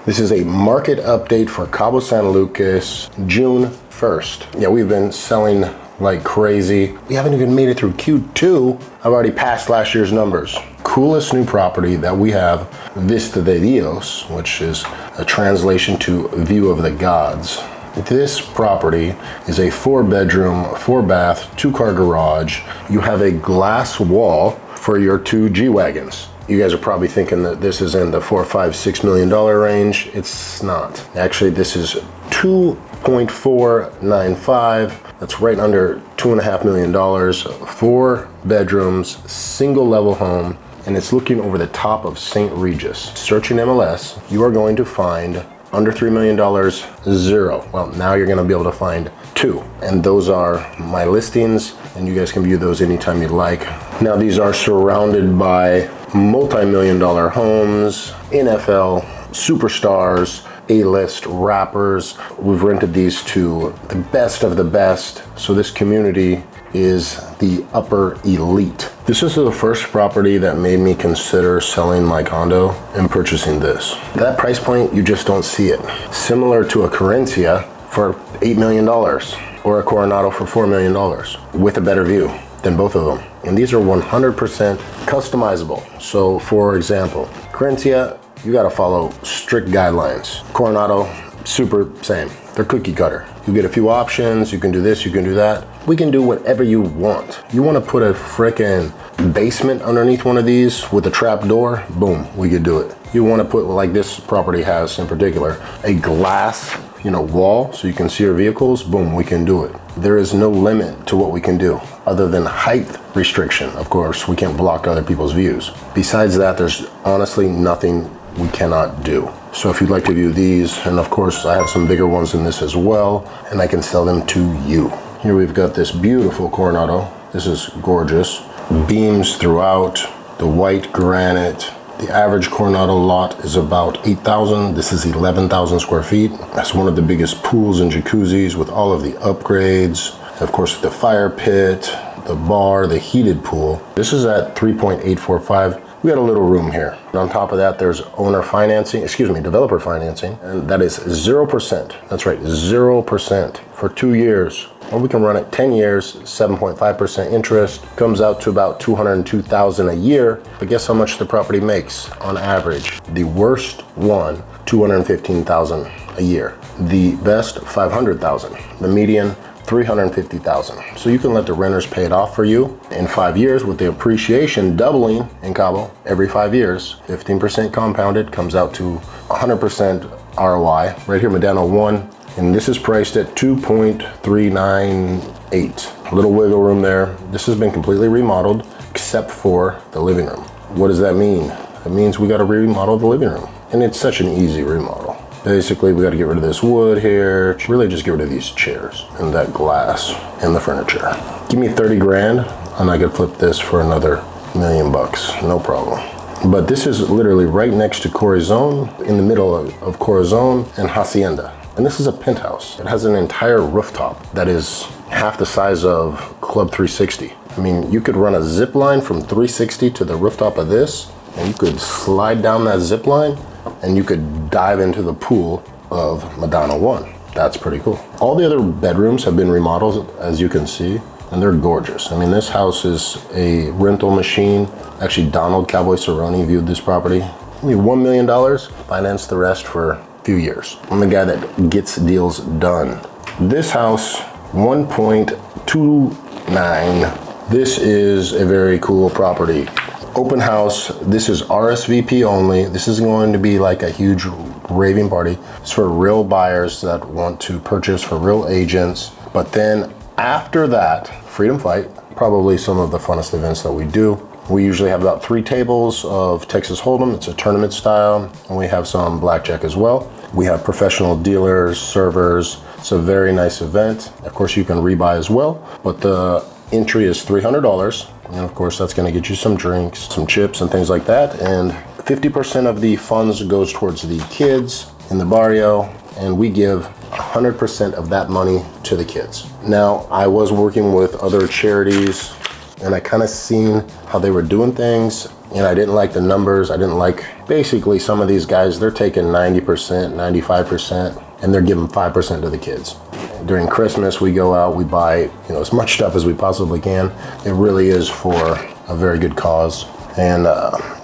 This is a market update for Cabo San Lucas, June 1st. Yeah, we've been selling like crazy. We haven't even made it through Q2. I've already passed last year's numbers. Coolest new property that we have, Vista Deios, which is a translation to View of the Gods. This property is a 4-bedroom, 4-bath, 2-car garage. You have a glass wall for your 2 G-Wagons. You guys are probably thinking that this is in the $4, $5, $6 million range. It's not. Actually, this is 2.495. That's right under $2.5 million. 4 bedrooms, single level home, and it's looking over the top of St. Regis. Searching MLS, you are going to find under $3 million, 0. Well, now you're gonna be able to find 2. And those are my listings, and you guys can view those anytime you like. Now, these are surrounded by multi-million-dollar homes, NFL superstars, A-list rappers. We've rented these to the best of the best. So this community is the upper elite. This is the first property that made me consider selling my condo and purchasing this. That price point, you just don't see it. Similar to a Corinthia for $8 million or a Coronado for $4 million with a better view than both of them. And these are 100% customizable. So for example, Corinthia, you gotta follow strict guidelines. Coronado, super same. They're cookie cutter. You get a few options, you can do this, you can do that. We can do whatever you want. You wanna put a frickin' basement underneath one of these with a trap door, boom, we could do it. You wanna put, like this property has in particular, a glass, wall so you can see your vehicles, boom, we can do it. There is no limit to what we can do other than height restriction. Of course, we can't block other people's views. Besides that, there's honestly nothing we cannot do. So if you'd like to view these, and of course I have some bigger ones in this as well, and I can sell them to you. Here we've got this beautiful Coronado. This is gorgeous. Beams throughout, the white granite. The average Coronado lot is about 8,000. This is 11,000 square feet. That's one of the biggest pools and jacuzzis with all of the upgrades. Of course, the fire pit, the bar, the heated pool. This is at 3.845. We got a little room here. And on top of that, there's developer financing, and that is 0%. That's right, 0% for 2 years. Or we can run it 10 years, 7.5% interest. Comes out to about $202,000 a year. But guess how much the property makes on average? The worst one, $215,000 a year. The best, $500,000. The median, $350,000. So you can let the renters pay it off for you in 5 years with the appreciation doubling in Cabo every 5 years. 15% compounded comes out to 100% ROI. Right here, Medano 1. And this is priced at 2.398. A little wiggle room there. This has been completely remodeled except for the living room. What does that mean? It means we got to remodel the living room. And it's such an easy remodel. Basically, we got to get rid of this wood here. Really just get rid of these chairs and that glass and the furniture. Give me 30 grand and I could flip this for another $1 million, no problem. But this is literally right next to Corazon, in the middle of Corazon and Hacienda. And this is a penthouse. It has an entire rooftop that is half the size of Club 360. I mean, you could run a zip line from 360 to the rooftop of this, and you could slide down that zip line and you could dive into the pool of Medano 1. That's pretty cool. All the other bedrooms have been remodeled, as you can see, and they're gorgeous. I mean, this house is a rental machine. Actually, Donald Cowboy Cerrone viewed this property. $1 million, financed the rest for a few years. I'm the guy that gets deals done. This house, 1.29. This is a very cool property. Open house. This is RSVP only. This is going to be like a huge raving party. It's for real buyers that want to purchase, for real agents. But then after that, Freedom Fight, probably some of the funnest events that we do. We usually have about 3 tables of Texas Hold'em. It's a tournament style, and we have some blackjack as well. We have professional dealers, servers. It's a very nice event. Of course, you can rebuy as well, but the entry is $300. And of course, that's gonna get you some drinks, some chips and things like that. And 50% of the funds goes towards the kids in the barrio, and we give 100% of that money to the kids. Now, I was working with other charities and I kind of seen how they were doing things, and I didn't like the numbers. I didn't like, basically some of these guys, they're taking 90%, 95%, and they're giving 5% to the kids. During Christmas, we go out, we buy, as much stuff as we possibly can. It really is for a very good cause. And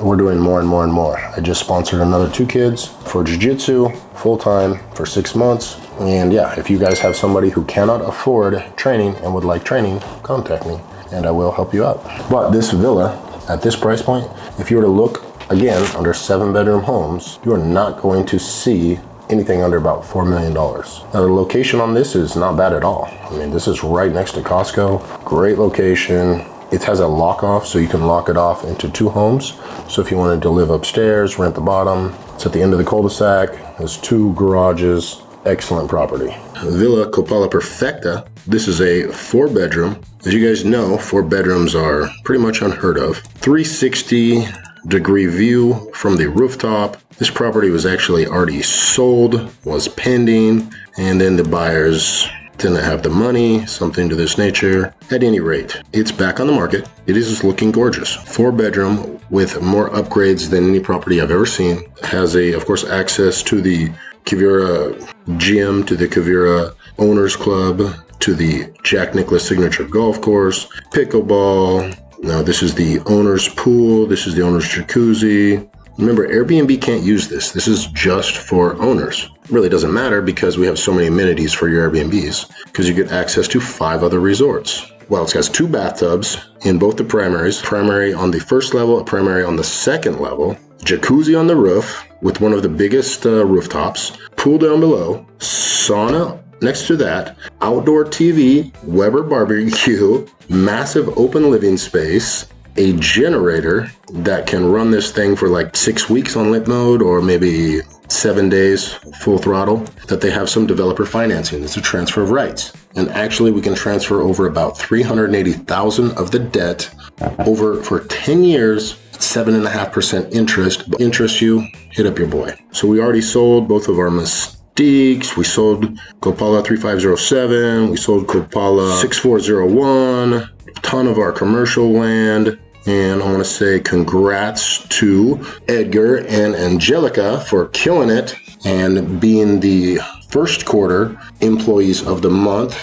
we're doing more and more and more. I just sponsored another 2 kids for jiu-jitsu full-time for 6 months. And yeah, if you guys have somebody who cannot afford training and would like training, contact me and I will help you out. But this villa at this price point, if you were to look again under 7-bedroom homes, you are not going to see anything under about $4 million. Now the location on this is not bad at all. I mean, this is right next to Costco, great location. It has a lock off, so you can lock it off into 2 homes. So if you wanted to live upstairs, rent the bottom, it's at the end of the cul-de-sac. There's 2 garages, excellent property. Villa Copala Perfecta. This is a 4-bedroom. As you guys know, 4 bedrooms are pretty much unheard of. 360-degree view from the rooftop. This property was actually already sold, was pending, and then the buyers didn't have the money, something to this nature. At any rate, it's back on the market. It is looking gorgeous. 4-bedroom with more upgrades than any property I've ever seen. Has of course, access to the Quivira gym, to the Quivira Owners Club, to the Jack Nicklaus Signature Golf Course, pickleball. Now this is the owner's pool. This is the owner's jacuzzi. Remember, Airbnb can't use this. This is just for owners. It really doesn't matter because we have so many amenities for your Airbnbs because you get access to 5 other resorts. Well, it has 2 bathtubs in both the primaries. Primary on the first level, a primary on the second level. Jacuzzi on the roof with one of the biggest rooftops. Pool down below. Sauna next to that. Outdoor TV. Weber barbecue. Massive open living space. A generator that can run this thing for like 6 weeks on lit mode or maybe 7 days full throttle. That they have some developer financing. It's a transfer of rights. And actually we can transfer over about $380,000 of the debt over for 10 years, 7.5% interest. But interest you, hit up your boy. So we already sold both of our Mystiques. We sold Copala 3507. We sold Copala 6401. A ton of our commercial land. And I want to say congrats to Edgar and Angelica for killing it and being the first quarter employees of the month.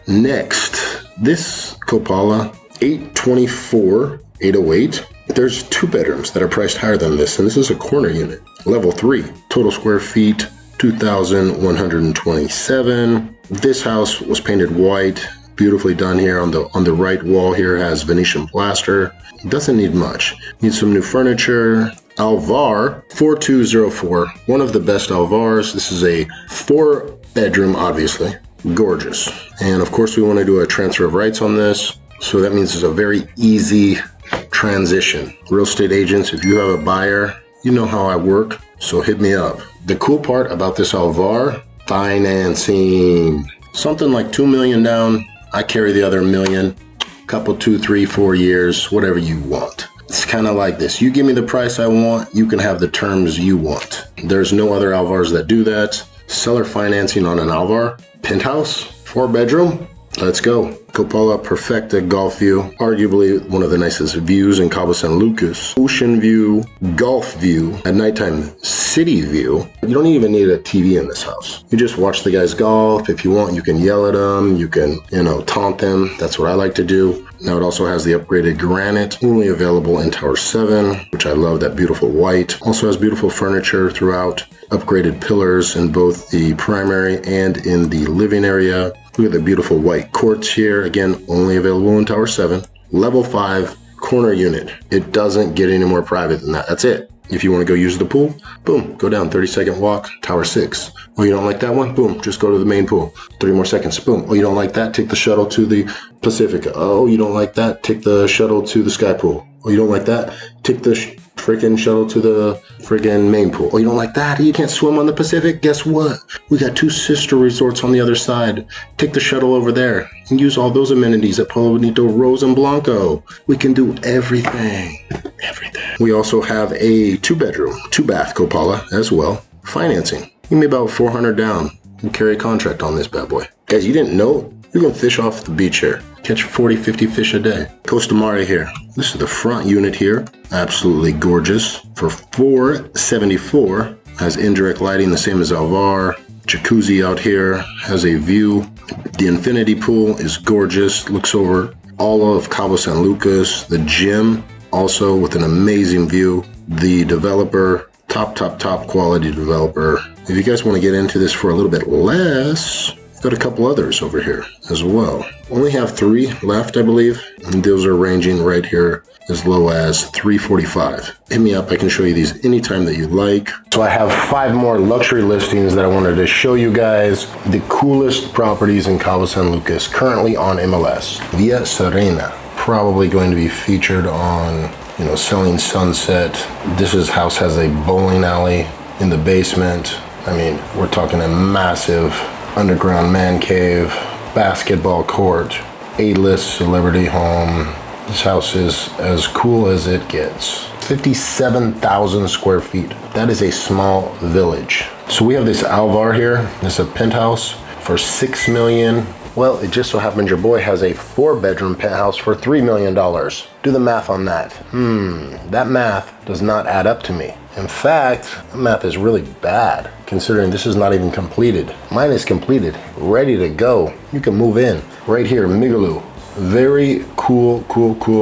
Next, this Copala 824-808. There's 2 bedrooms that are priced higher than this, and this is a corner unit. Level 3, total square feet, 2,127. This house was painted white. Beautifully done here. On the right wall here has Venetian plaster. Doesn't need much. Needs some new furniture. Alvar 4204. One of the best Alvars. This is a 4-bedroom, obviously. Gorgeous. And of course we want to do a transfer of rights on this. So that means it's a very easy transition. Real estate agents, if you have a buyer, you know how I work. So hit me up. The cool part about this Alvar, financing. Something like $2 million down. I carry the other $1 million, couple 2, 3, 4 years, whatever you want. It's kind of like this. You give me the price I want, you can have the terms you want. There's no other Alvars that do that. Seller financing on an Alvar. Penthouse, 4-bedroom. Let's go. Copala Perfecta golf view. Arguably one of the nicest views in Cabo San Lucas. Ocean view, golf view, at nighttime city view. You don't even need a TV in this house. You just watch the guys golf. If you want, you can yell at them. You can, taunt them. That's what I like to do. Now it also has the upgraded granite, only available in Tower 7, which I love, that beautiful white. Also has beautiful furniture throughout. Upgraded pillars in both the primary and in the living area. Look at the beautiful white quartz here. Again, only available in Tower 7. Level 5 corner unit. It doesn't get any more private than that. That's it. If you want to go use the pool, boom, go down, 30-second walk, Tower 6. Oh, you don't like that one? Boom, just go to the main pool. 3 more seconds, boom. Oh, you don't like that? Take the shuttle to the Pacifica. Oh, you don't like that? Take the shuttle to the Sky Pool. Oh, you don't like that? Take the freaking shuttle to the freaking main pool. Oh, you don't like that? You can't swim on the Pacific? Guess what? We got 2 sister resorts on the other side. Take the shuttle over there and use all those amenities at Pueblo Bonito, Rose, and Blanco. We can do everything. Everything. We also have a 2-bedroom, 2-bath Copala as well. Financing. Give me about $400 down and carry a contract on this bad boy. Guys, you didn't know? You can fish off the beach here. Catch 40, 50 fish a day. Costa Mari here. This is the front unit here. Absolutely gorgeous. For $474, has indirect lighting, the same as Alvar. Jacuzzi out here, has a view. The infinity pool is gorgeous. Looks over all of Cabo San Lucas. The gym, also with an amazing view. The developer, top quality developer. If you guys want to get into this for a little bit less, got a couple others over here as well. Only have 3 left, I believe, and those are ranging right here as low as $345. Hit me up, I can show you these anytime that you like. So I have 5 more luxury listings that I wanted to show you guys. The coolest properties in Cabo San Lucas, currently on MLS. Via Serena, probably going to be featured on, you know, Selling Sunset. This house has a bowling alley in the basement. I mean, we're talking a massive underground man cave, basketball court, A-list celebrity home. This house is as cool as it gets. 57,000 square feet. That is a small village. So we have this Alvar here. This is a penthouse for $6 million. Well, it just so happens your boy has a 4-bedroom penthouse for $3 million. Do the math on that. That math does not add up to me. In fact, that math is really bad, considering this is not even completed. Mine is completed, ready to go. You can move in right here, Migaloo. Very cool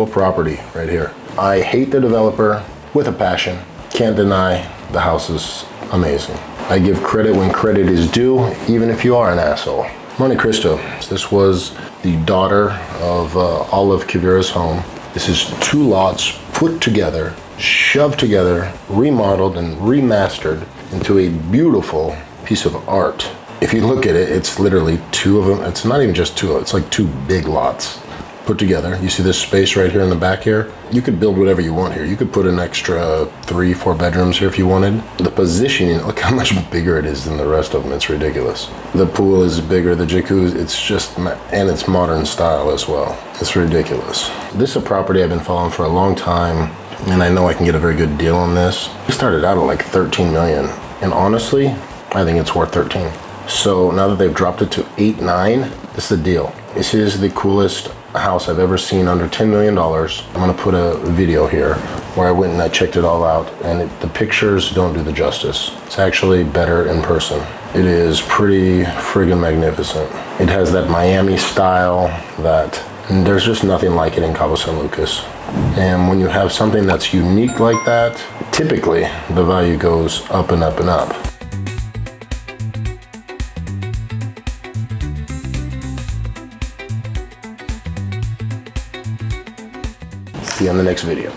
property right here. I hate the developer with a passion. Can't deny the house is amazing. I give credit when credit is due, even if you are an asshole. Monte Cristo. This was the daughter of all of Quivira's home. This is 2 lots put together, shoved together, remodeled and remastered into a beautiful piece of art. If you look at it, it's literally 2 of them. It's not even just 2, it's like 2 big lots put together. You see this space right here in the back here? You could build whatever you want here. You could put an extra 3, 4 bedrooms here if you wanted. The positioning, look how much bigger it is than the rest of them. It's ridiculous. The pool is bigger, the jacuzzi, it's just, and it's modern style as well. It's ridiculous. This is a property I've been following for a long time, and I know I can get a very good deal on this. It started out at like 13 million, and honestly, I think it's worth 13. So now that they've dropped it to 8, 9, this is a deal. This is the coolest house I've ever seen under $10 million. I'm gonna put a video here where I went and I checked it all out, and the pictures don't do the justice. It's actually better in person. It is pretty friggin' magnificent. It has that Miami style that there's just nothing like it in Cabo San Lucas. And when you have something that's unique like that, typically the value goes up and up and up. See you on the next video.